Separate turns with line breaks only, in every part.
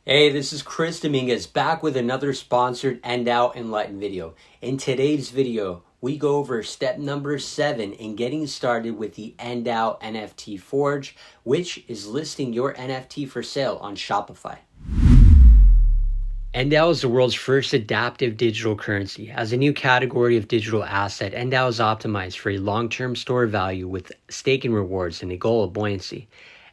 Hey, this is Chris Dominguez back with another sponsored ndau Enlightened video. In today's video, we go over step number 7 in getting started with the ndau NFT Forge, which is listing your NFT for sale on Shopify. ndau is the world's first adaptive digital currency. As a new category of digital asset, ndau is optimized for a long-term store value with staking rewards and a goal of buoyancy.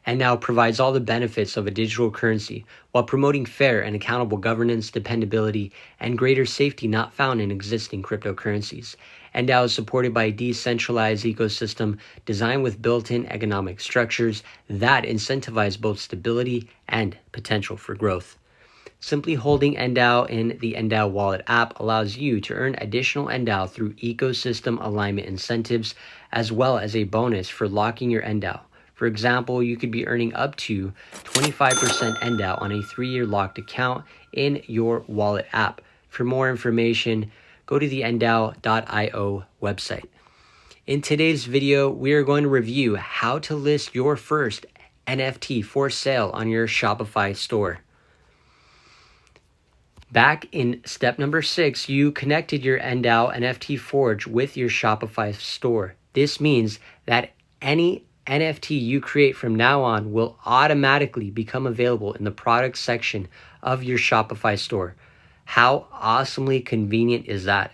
ndau provides all the benefits of a digital currency while promoting fair and accountable governance, dependability, and greater safety not found in existing cryptocurrencies. ndau is supported by a decentralized ecosystem designed with built-in economic structures that incentivize both stability and potential for growth. Simply holding ndau in the ndau wallet app allows you to earn additional ndau through ecosystem alignment incentives, as well as a bonus for locking your ndau. For example, you could be earning up to 25% ndau on a 3-year locked account in your wallet app. For more information, go to the ndau.io website. In today's video, we are going to review how to list your first NFT for sale on your Shopify store. Back in step number 6, you connected your ndau NFT Forge with your Shopify store. This means that any NFT you create from now on will automatically become available in the products section of your Shopify store. How awesomely convenient is that?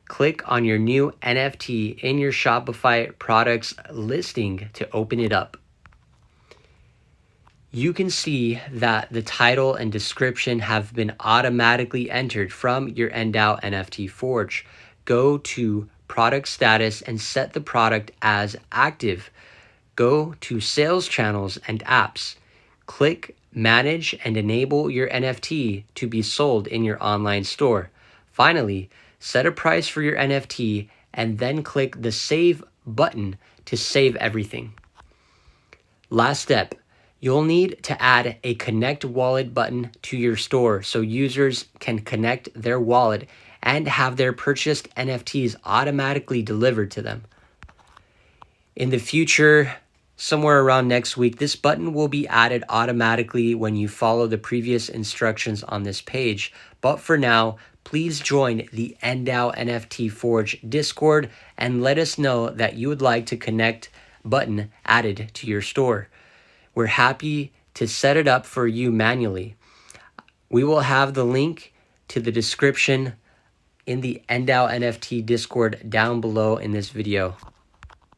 Click on your new NFT in your Shopify products listing to open it up. You can see that the title and description have been automatically entered from your ndau NFT Forge. Go to product status and set the product as active. Go to sales channels and apps. Click manage and enable your NFT to be sold in your online store. Finally, set a price for your NFT and then click the save button to save everything. Last step. You'll need to add a connect wallet button to your store so users can connect their wallet and have their purchased NFTs automatically delivered to them. In the future, somewhere around next week, this button will be added automatically when you follow the previous instructions on this page. But for now, please join the ndau NFT Forge Discord and let us know that you would like to connect button added to your store. We're happy to set it up for you manually. We will have the link to the description in the ndau NFT Discord down below in this video.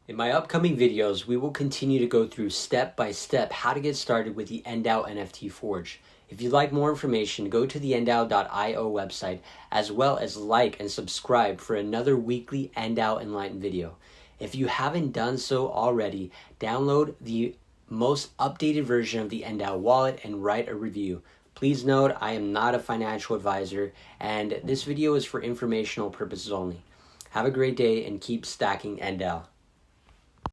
In my upcoming videos, we will continue to go through step by step how to get started with the ndau NFT Forge. If you'd like more information, go to the ndau.io website, as well as like and subscribe for another weekly ndau Enlightened video. If you haven't done so already, download the most updated version of the ndau wallet and write a review. Please note, I am not a financial advisor, and this video is for informational purposes only. Have a great day and keep stacking ndau.